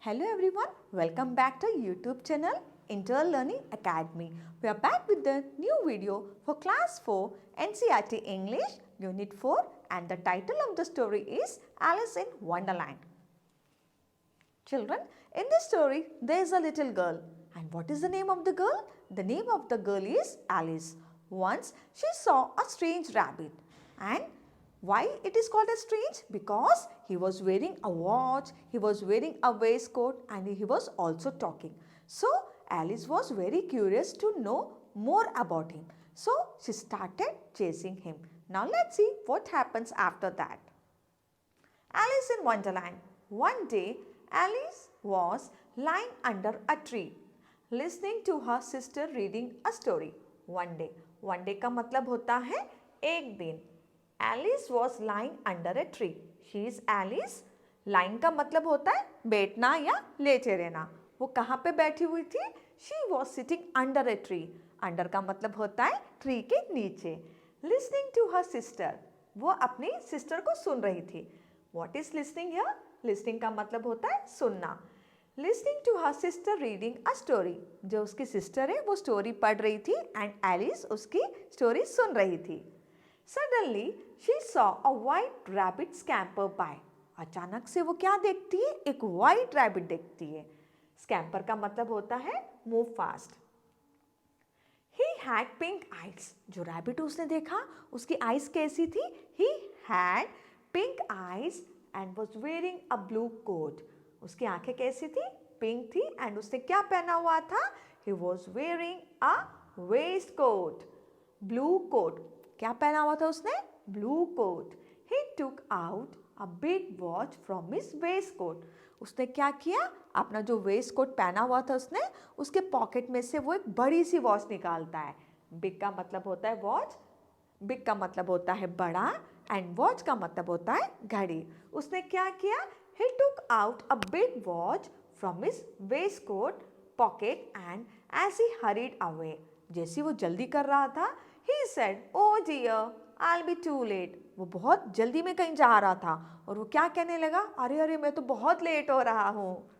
Hello everyone, welcome back to YouTube channel Inter Learning Academy. We are back with the new video for class 4 NCERT English Unit 4 and the title of the story is Alice in Wonderland. Children, in this story there is a little girl, and what is the name of the girl? The name of the girl is Alice. Once she saw a strange rabbit, and why it is called as strange? Because he was wearing a watch, he was wearing a waistcoat, and he was also talking. So Alice was very curious to know more about him. So she started chasing him. Now let's see what happens after that. Alice in Wonderland. One day Alice was lying under a tree listening to her sister reading a story. One day का मतलब होता है एक दिन. Alice was lying under a tree. She is Alice. Lying का मतलब होता है बैठना या लेटे रहना. वो कहाँ पे बैठी हुई थी? She was sitting under a tree. Under का मतलब होता है ट्री के नीचे. Listening to her sister. वो अपनी सिस्टर को सुन रही थी. What is listening here? Listening का मतलब होता है सुनना. Listening to her sister reading a story. जो उसकी सिस्टर है वो स्टोरी पढ़ रही थी and Alice उसकी स्टोरी सुन रही थी. Suddenly, she saw a white rabbit scamper by. अचानक से वो क्या देखती है? एक white rabbit देखती है. Scamper का मतलब होता है move fast. He had pink eyes. जो rabbit उसने देखा, उसकी eyes कैसी थी? He had pink eyes and was wearing a blue coat. उसकी आंखें कैसी थी? Pink थी and उसने क्या पहना हुआ था? He was wearing a waistcoat. Blue coat. क्या पहना हुआ था उसने? Blue coat. He took out a big watch from his waistcoat. उसने क्या किया? अपना जो waistcoat पहना हुआ था उसने, उसके पॉकेट में से वो एक बड़ी सी वॉच निकालता है. Big का मतलब होता है वॉच, big का मतलब होता है बड़ा, and watch का मतलब होता है घड़ी. उसने क्या किया? He took out a big watch from his waistcoat pocket and as he hurried away. जैसे वो जल्दी कर रहा था, he said, "Oh dear, I'll be too late." वो बहुत जल्दी में कहीं जा रहा था और वो क्या कहने लगा? अरे अरे मैं तो बहुत लेट हो रहा हूँ.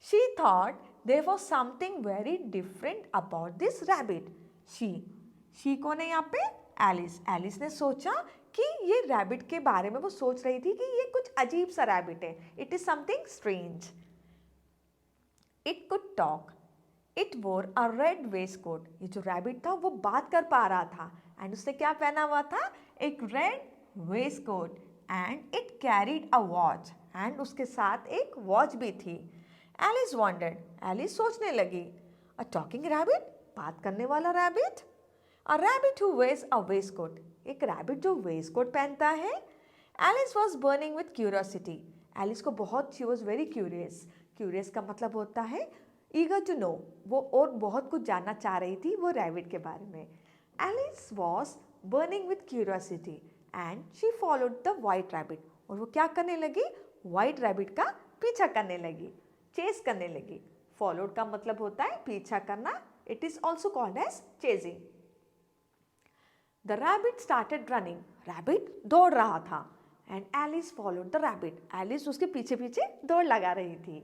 She thought there was something very different about this rabbit. She कौन है यहाँ पे? Alice. Alice ने सोचा कि ये rabbit के बारे में वो सोच रही थी कि ये कुछ अजीब सा rabbit है. It is something strange. It could talk. It wore a red waistcoat. ये जो rabbit था वो बात कर पा रहा था and उसने क्या पहना हुआ था? एक red waistcoat and it carried a watch and उसके साथ एक watch भी थी. Alice wondered. Alice सोचने लगी. A talking rabbit? बात करने वाला rabbit? A rabbit who wears a waistcoat. एक rabbit जो waistcoat पहनता है. Alice was burning with curiosity. Alice को बहुत she was very curious. Curious का मतलब होता है eager to know. वो और बहुत कुछ जानना चाह रही थी वो rabbit के बारे में. Alice was burning with curiosity and she followed the white rabbit. और वो क्या करने लगी? White rabbit का पीछा करने लगी, chase करने लगी. Followed का मतलब होता है पीछा करना. It is also called as chasing. The rabbit started running. Rabbit दौड़ रहा था and Alice followed the rabbit. Alice उसके पीछे पीछे दौड़ लगा रही थी.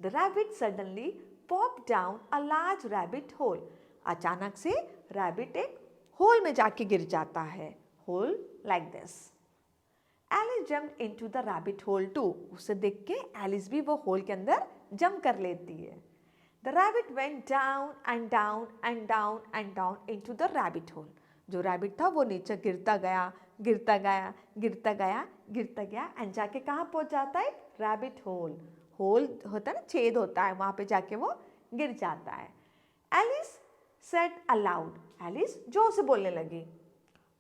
The rabbit suddenly popped down a large rabbit hole. अचानक से rabbit एक hole में जाके गिर जाता है. Hole like this. Alice jumped into the rabbit hole too. उसे देख के Alice भी वो hole के अंदर jump कर लेती है. The rabbit went down and down and down and down into the rabbit hole. जो rabbit था वो नीचे गिरता गया, गिरता गया, गिरता गया, गिरता गया and जाके कहाँ पहुँच जाता है? Rabbit hole. होल होता है ना, छेद होता है, वहाँ पे जाके वो गिर जाता है. Alice said aloud. Alice जोर से बोलने लगी.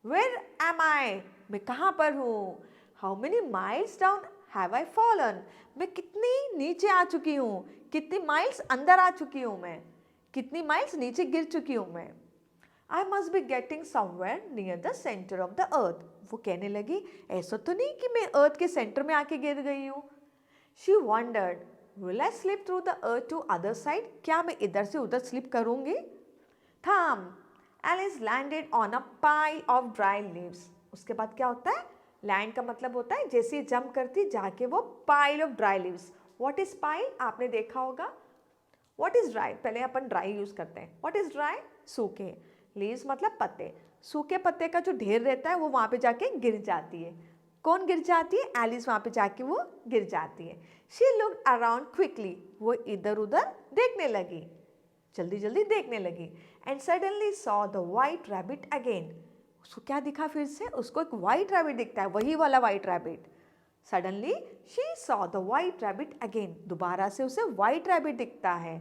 Where am I? मैं कहाँ पर हूँ? How many miles down have I fallen? मैं कितनी नीचे आ चुकी हूँ? कितनी माइल्स अंदर आ चुकी हूँ मैं? कितनी माइल्स नीचे गिर चुकी हूँ मैं? I must be getting somewhere near the center of the earth. वो कहने लगी ऐसा तो नहीं कि मैं अर्थ के सेंटर में आके गिर गई हूँ. She wondered, will I slip through the earth to other side? क्या मैं इधर से उधर slip करूँगी? Thumb. Alice landed on a pile of dry leaves. उसके बाद क्या होता है? Land का मतलब होता है जैसे जंप करती जाके वो pile of dry leaves. What is pile आपने देखा होगा. व्हाट इज ड्राई, पहले अपन ड्राई यूज करते हैं. व्हाट इज ड्राई, सूखे. लीव्स मतलब पत्ते. सूखे पत्ते का जो ढेर रहता है वो वहां पे जाके गिर जाती है. कौन गिर जाती है, एलिस वहां पे जाके वो गिर जाती है. शी लुक्ड अराउंड क्विकली, वो इधर उधर देखने लगी, जल्दी जल्दी देखने लगी. And suddenly saw the white rabbit again. उसको क्या दिखा फिर से, उसको एक व्हाइट रैबिट दिखता है, वही वाला white rabbit. Suddenly she saw the white rabbit again, दोबारा से उसे व्हाइट रैबिट दिखता है.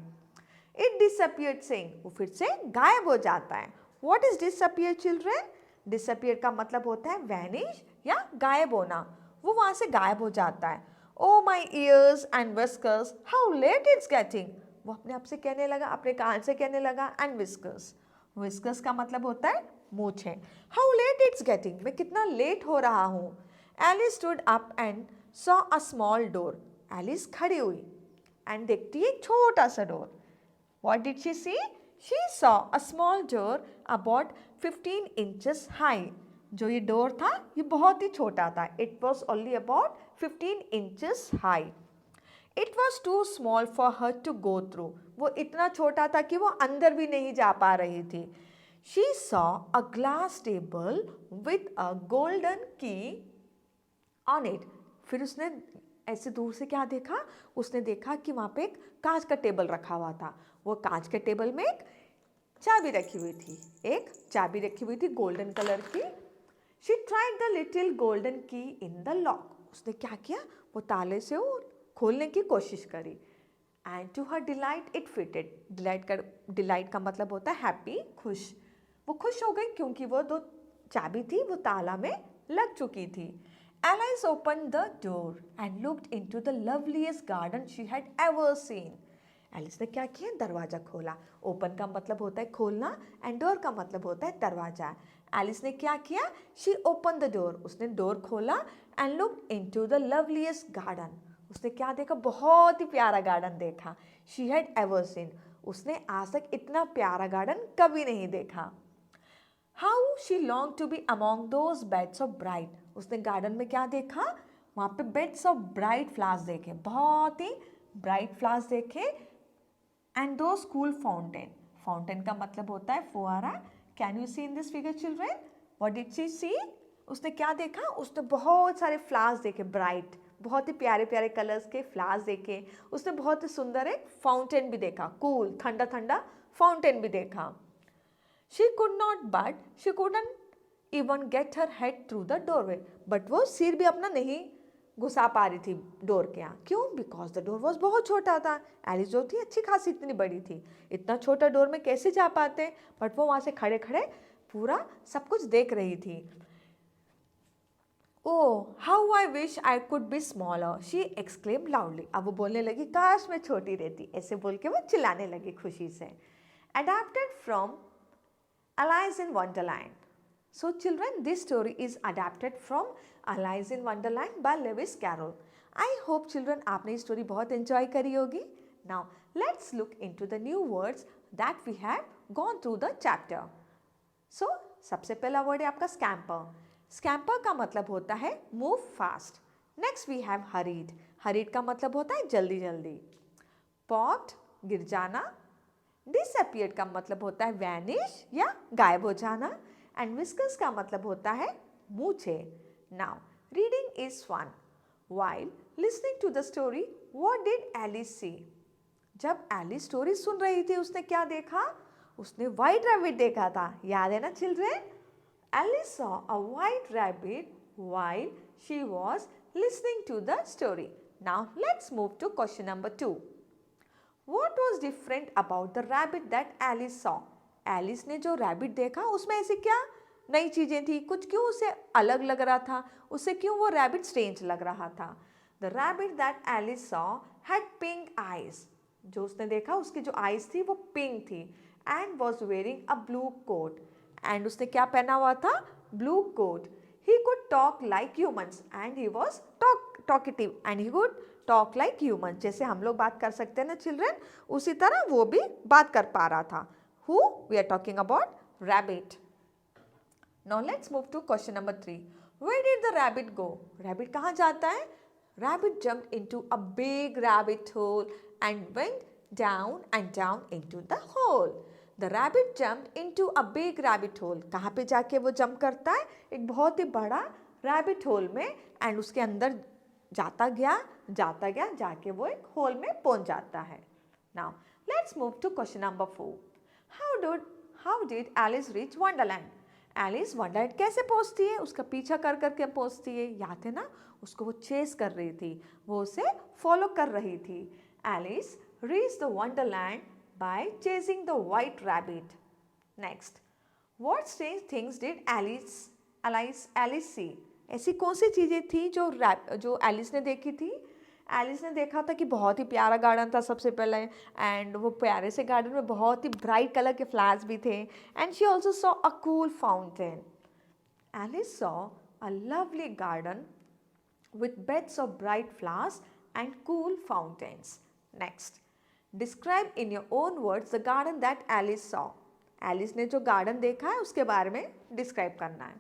इट डिसअपियर्ड सेइंग, वो फिर से गायब हो जाता है. What is disappear children, disappear का मतलब होता है वैनिश या गायब होना. वो वहां से गायब हो जाता है. Oh my ears and whiskers how late it's getting, वो अपने आप से कहने लगा, अपने कान से कहने लगा. एंड विस्कर्स, विस्कर्स का मतलब होता है मूछें. हाउ लेट इट्स गेटिंग, मैं कितना लेट हो रहा हूँ. Alice stood up and saw a small door, Alice खड़ी हुई एंड देखती है एक छोटा सा door. What did she see? She saw a small door about 15 inches high. जो ये डोर था ये बहुत ही छोटा था. It was only about 15 inches high. It was too small for her to go through. वो इतना छोटा था कि वो अंदर भी नहीं जा पा रही थी. She saw a glass table with a golden key on it. फिर उसने ऐसे दूर से क्या देखा, उसने देखा कि वहाँ पे एक कांच का टेबल रखा हुआ था. वो कांच के टेबल में एक चाबी रखी हुई थी, एक चाबी रखी हुई थी गोल्डन कलर की. She tried the little golden की इन द लॉक. उसने क्या किया, वो ताले से वो खोलने की कोशिश करी. And to her delight it fitted. Delight का मतलब होता है हैप्पी, खुश. वो खुश हो गई क्योंकि वो दो चाबी थी वो ताला में लग चुकी थी. Alice opened the door and looked into the loveliest garden she had ever seen. Alice ने क्या किया, दरवाजा खोला. ओपन का मतलब होता है खोलना एंड डोर का मतलब होता है दरवाजा. एलिस ने क्या किया, शी ओपन द डोर, उसने डोर खोला. And looked into the loveliest garden, उसने क्या देखा, बहुत ही प्यारा गार्डन देखा. शी हैड एवर सीन, उसने आज तक इतना प्यारा गार्डन कभी नहीं देखा. How she long to be among those beds of bright. उसने गार्डन में क्या देखा, वहाँ पे बेड्स ऑफ ब्राइट फ्लावर्स देखे, बहुत ही ब्राइट फ्लावर्स देखे. एंड दो स्कूल फाउंटेन, फाउंटेन का मतलब होता है फुहारा. Can you see in this figure children, what did she see. उसने क्या देखा, उसने बहुत सारे फ्लावर्स देखे, ब्राइट, बहुत ही प्यारे प्यारे कलर्स के फ्लावर्स देखे. उसने बहुत ही सुंदर एक फाउंटेन भी देखा, कूल ठंडा ठंडा फाउंटेन भी देखा. She could not, but she couldn't even get her head through the doorway. But वो सिर भी अपना नहीं घुसा पा रही थी डोर के यहाँ. क्यों, बिकॉज द डोर वॉज बहुत छोटा था. एलिस जो थी अच्छी खासी इतनी बड़ी थी, इतना छोटा डोर में कैसे जा पाते. बट वो वहाँ से खड़े खड़े पूरा सब कुछ देख रही थी. Oh how I wish I could be smaller, she exclaim loudly. अब वो बोलने लगी काश मैं छोटी रहती, ऐसे बोल के वो चिल्लाने लगी खुशी से. Adapted from Alice in Wonderland. So children, this story is adapted from Alice in Wonderland by Lewis Carroll. I hope children आपने इस story बहुत enjoy करी होगी. Now let's look into the new words that we have gone through the chapter. So सबसे पहला word है आपका scamper. Scamper का मतलब होता है move fast. Next we have hurried. Hurried का मतलब होता है जल्दी जल्दी. Popped गिर जाना. डिसअपियर्ड का मतलब होता है वैनिश या गायब हो जाना. एंड विस्कर्स का मतलब होता है मूछे. Now reading is fun. While listening to the story what did Alice see. जब एलिस स्टोरी सुन रही थी उसने क्या देखा, उसने व्हाइट रैबिट देखा था. याद है ना children. Alice saw a white rabbit while she was listening to the story. Now let's move to question number 2. What was different about the rabbit that Alice saw? Alice ने जो rabbit देखा उसमें ऐसी क्या नई चीजें थी, कुछ क्यों उसे अलग लग रहा था, उसे क्यों वो rabbit strange लग रहा था. The rabbit that Alice saw had pink eyes. जो उसने देखा उसकी जो eyes थी वो pink थी. And was wearing a blue coat. And उसने क्या पहना हुआ था, blue coat. He could talk like humans and he was talkative and he could talk like humans. जैसे हम लोग बात कर सकते हैं ना चिल्ड्रन, उसी तरह वो भी बात कर पा रहा था. Who? We are talking about rabbit. Now let's move to question number 3. Where did the rabbit go? Rabbit कहाँ जाता है? Rabbit jumped into a big rabbit hole and went down and down into the hole. The rabbit jumped into a big rabbit hole. कहाँ पे जाके वो jump करता है? एक बहुत ही बड़ा rabbit hole में, and उसके अंदर जाता गया जाके वो एक hole में पहुंच जाता है. Now let's move to question number 4. How did Alice reach Wonderland? Alice Wonderland कैसे पहुंचती है? उसका पीछा कर करके पहुंचती है. याद है ना? उसको वो चेस कर रही थी, वो उसे फॉलो कर रही थी. Alice reached the Wonderland by chasing the white rabbit. Next, what strange things did Alice see? ऐसी कौन सी चीज़ें थी जो एलिस ने देखी थी? एलिस ने देखा था कि बहुत ही प्यारा गार्डन था सबसे पहले, एंड वो प्यारे से गार्डन में बहुत ही ब्राइट कलर के फ्लावर्स भी थे, and she also saw a cool fountain. Alice saw a lovely garden with beds of bright flowers and cool fountains. Next, describe in your own words the garden that Alice saw. Alice ने जो garden देखा है उसके बारे में describe करना है.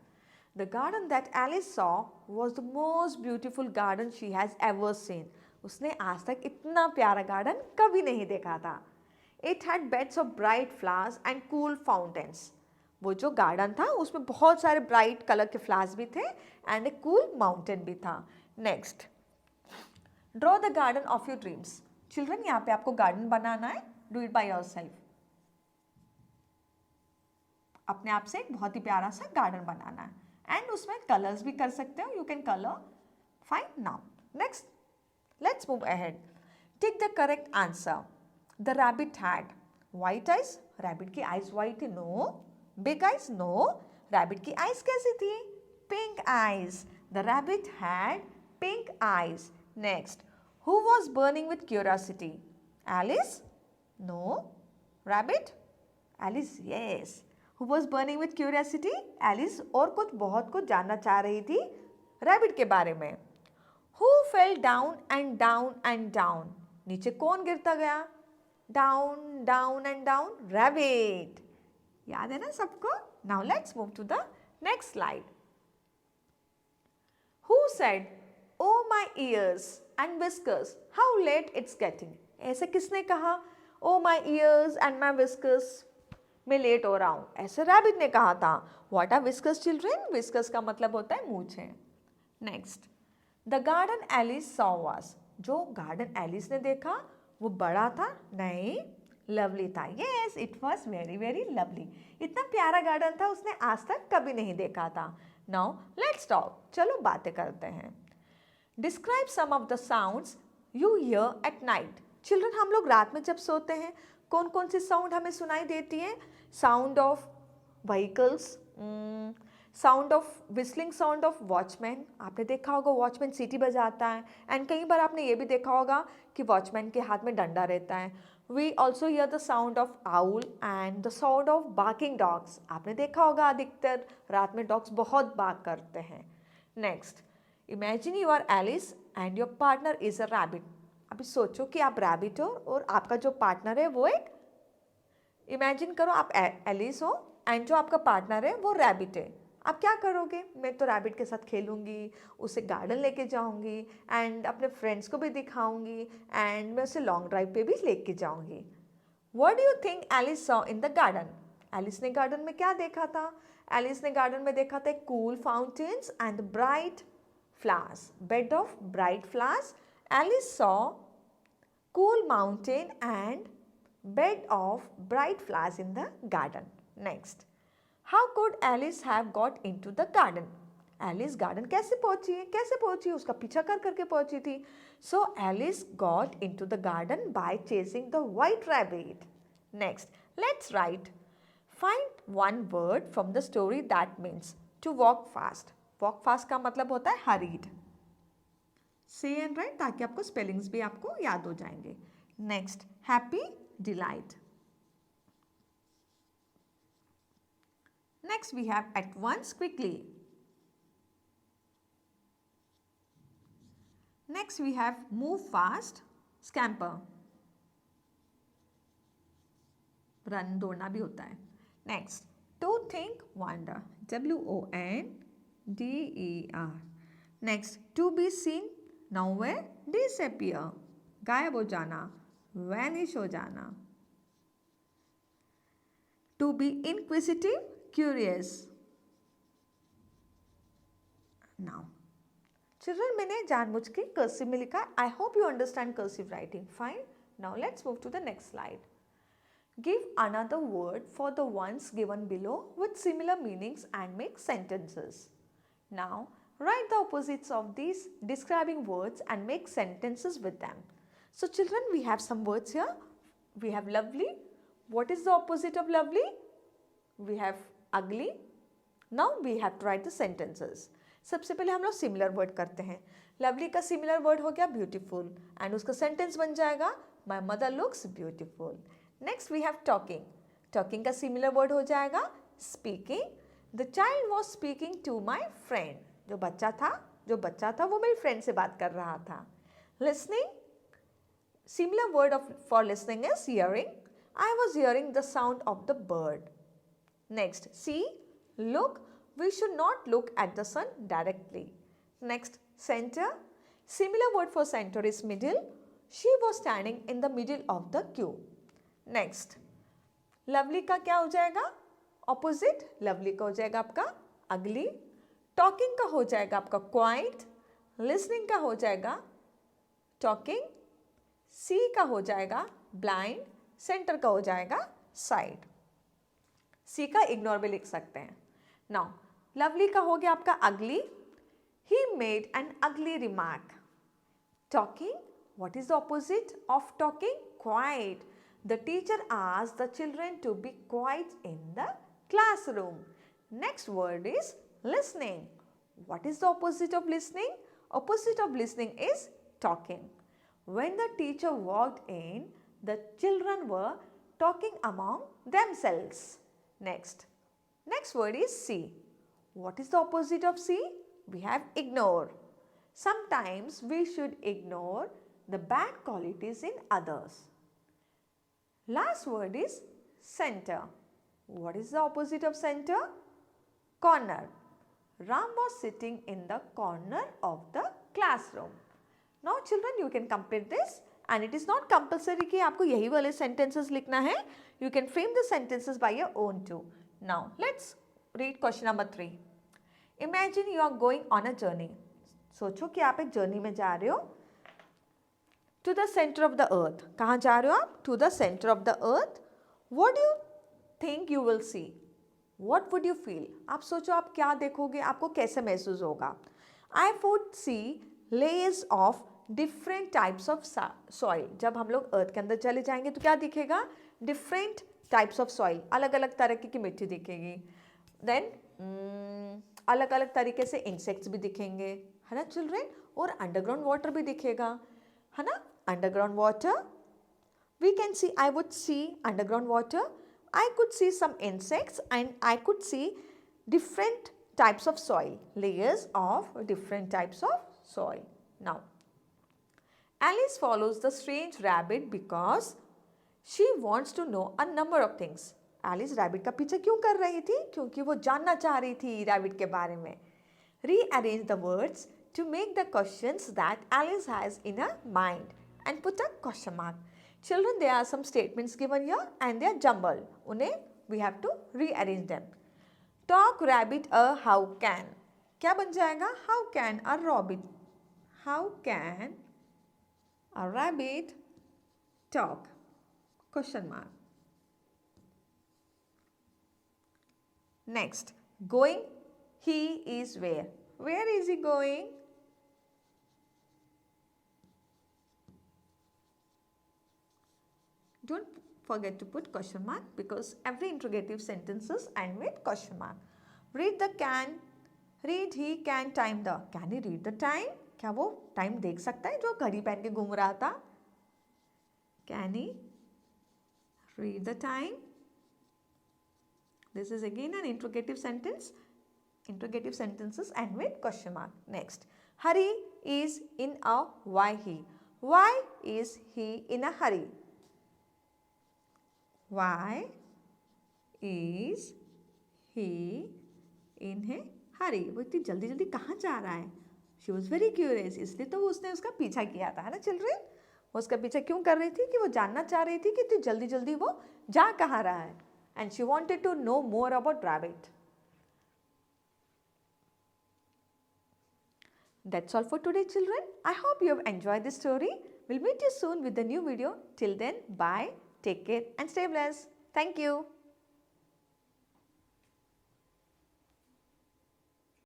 The garden that Alice saw was the most beautiful garden she has ever seen. उसने आज तक इतना प्यारा garden कभी नहीं देखा था. It had beds of bright flowers and cool fountains. वो जो गार्डन था उसमें बहुत सारे ब्राइट कलर के फ्लावर्स भी थे एंड ए कूल माउंटेन भी था. Next, draw the garden of your dreams. Children, यहाँ पे आपको गार्डन बनाना है. Do it by yourself. अपने आप से एक बहुत ही प्यारा सा गार्डन बनाना है एंड उसमें कलर्स भी कर सकते हो. You can colour. Fine. Now next, let's move ahead. Tick the correct answer. The rabbit had white eyes. Rabbit की आइज व्हाइट थी? No. Big eyes? No. Rabbit की eyes कैसी थी? Pink eyes. The rabbit had pink eyes. Next, who was burning with curiosity? Alice? No. Rabbit? Alice? Yes. Who was burning with curiosity? Alice और बहुत कुछ जानना चाह रही थी Rabbit के बारे में. Who fell down and down and down? नीचे कौन गिरता गया? Down, down and down. Rabbit. याद है ना सबको? Now let's move to the next slide. Who said, "Oh my ears and whiskers, how late it's getting"? ऐसे किसने कहा? Oh my ears and my whiskers, मैं लेट हो रहा हूँ. ऐसे रैबिट ने कहा था. What are whiskers, children? Whiskers का मतलब होता है मूंछें. Next, the garden Alice saw was. जो गार्डन एलिस ने देखा वो बड़ा था? नहीं, लवली था. Yes, it was very very lovely. इतना प्यारा गार्डन था उसने आज तक कभी नहीं देखा था. Now let's talk. चलो बातें करते हैं. Describe some of the sounds you hear at night. Children, हम लोग रात में जब सोते हैं कौन कौन सी साउंड हमें सुनाई देती है? Sound of vehicles, sound of whistling, sound of watchman. आपने देखा होगा वॉचमैन सीटी बजाता है, एंड कई बार आपने ये भी देखा होगा कि वॉचमैन के हाथ में डंडा रहता है. We also hear the sound of owl and the sound of barking dogs. आपने देखा होगा अधिकतर रात में डॉग्स बहुत बार्क करते हैं. Next, imagine you are Alice and your partner is a rabbit. अभी सोचो कि आप रैबिट हो और आपका जो पार्टनर है वो एक, इमेजिन करो आप एलिस हो एंड जो आपका पार्टनर है वो रैबिट है. आप क्या करोगे? मैं तो रैबिट के साथ खेलूँगी, उसे गार्डन लेके जाऊँगी एंड अपने फ्रेंड्स को भी दिखाऊँगी एंड मैं उसे लॉन्ग ड्राइव पे भी लेके जाऊँगी. What do you think Alice saw in the garden? Alice ने गार्डन में क्या देखा था? एलिस ने गार्डन में देखा था cool fountains and bright flowers. Bed of bright flowers. Alice saw cool mountain and bed of bright flowers in the garden. Next, How could Alice have got into the garden? Alice garden कैसे पहुंची है? कैसे पहुंची? उसका पीछा कर करके पहुंची थी. So Alice got into the garden by chasing the white rabbit. Next, let's write. Find one word from the story that means to walk fast. Walk fast का मतलब होता है hurried. Say and write ताकि आपको spellings भी आपको याद हो जाएंगे. Next, happy, delight. Next we have at once, quickly. Next we have move fast, scamper. Run, दौड़ना भी होता है. Next, to think, wonder. WONDER. Next, to be seen, nowhere, disappear, गायब हो जाना, vanish हो जाना. To be inquisitive, curious. Now, children, मैंने जानबूझ के cursive में लिखा. I hope you understand cursive writing. Fine. Now let's move to the next slide. Give another word for the ones given below with similar meanings and make sentences. Now, write the opposites of these describing words and make sentences with them. So children, we have some words here. We have lovely. What is the opposite of lovely? We have ugly. Now we have to write the sentences. सबसे पहले हम लोग similar word करते हैं. Lovely का similar word हो गया beautiful and उसका सेंटेंस बन जाएगा my mother looks beautiful. Next we have talking. Talking का सिमिलर वर्ड हो जाएगा speaking. The child was speaking to my friend. जो बच्चा था वो मेरी फ्रेंड से बात कर रहा था. Listening, similar word for listening is hearing. I was hearing the sound of the bird. Next see, look, we should not look at the sun directly. Next, center. Similar word for center is middle. She was standing in the middle of the queue. Next, lovely का क्या हो जाएगा? Opposite. Lovely का हो जाएगा आपका ugly. Talking का हो जाएगा आपका quiet. Listening का हो जाएगा talking. See का हो जाएगा blind. Center का हो जाएगा side. सी का इग्नोर भी लिख सकते हैं. नाउ लवली का हो गया आपका ugly. He made an ugly remark. Talking, what is the opposite of talking? Quiet. The teacher asked the children to be quiet in the classroom. Next word is listening. What is the opposite of listening? Opposite of listening is talking. When the teacher walked in, the children were talking among themselves. Next word is see. What is the opposite of see? We have ignore. Sometimes we should ignore the bad qualities in others. Last word is center. What is the opposite of center? Corner. Ram was sitting in the corner of the classroom. Now children, you can complete this. And it is not compulsory कि आपको यही वाले sentences लिखना है. You can frame the sentences by your own too. Now let's read question number 3. Imagine you are going on a journey. सोचो कि आप एक जर्नी में जा रहे हो. To the center of the earth. कहाँ जा रहे हो आप? To the center of the earth. What do you think you will see? What would you feel? आप सोचो आप क्या देखोगे, आपको कैसे महसूस होगा? I would see layers of different types of soil. जब हम लोग अर्थ के अंदर चले जाएंगे तो क्या दिखेगा? डिफरेंट टाइप्स ऑफ सॉइल, अलग अलग तरीके की मिट्टी दिखेगी. देन अलग अलग तरीके से इंसेक्ट्स भी दिखेंगे, है ना चिल्ड्रेन? और अंडरग्राउंड वाटर भी दिखेगा, है ना? Underground water we can see. I would see underground water. I could see some insects and I could see different types of soil, layers of different types of soil. Now Alice follows the strange rabbit because she wants to know a number of things. Alice rabbit का पीछे क्यों कर रही थी? क्योंकि वो जानना चाह रही थी rabbit के बारे में. Rearrange the words to make the questions that Alice has in her mind and put a question mark. Children, there are some statements given here and they are jumbled. उन्हें we have to rearrange them. Talk rabbit a how can. क्या बन जाएगा? How can a rabbit? How can a rabbit talk? Question mark. Next, going, he is where? Where is he going? Don't forget to put question mark because every interrogative sentences end with question mark. Read the can. Read he can time the. Can he read the time? क्या वो time देख सकता है जो घड़ी पहन के घूम रहा था? Can he read the time? This is again an interrogative sentence. Interrogative sentences end with question mark. Next, hurry is in a why he. Why is he in a hurry? Why is he in a hurry? वो इतनी जल्दी जल्दी कहाँ जा रहा है? She was very curious, इसलिए तो उसने उसका पीछा किया था, है ना चिल्ड्रेन। वो उसका पीछा क्यों कर रही थी कि वो जानना चाह रही थी कि इतनी जल्दी जल्दी वो जा कहाँ रहा है, and she wanted to know more about rabbit. That's all for today, children. I hope you have enjoyed this story. We'll meet you soon with a new video. Till then, bye, take care and stay blessed. Thank you.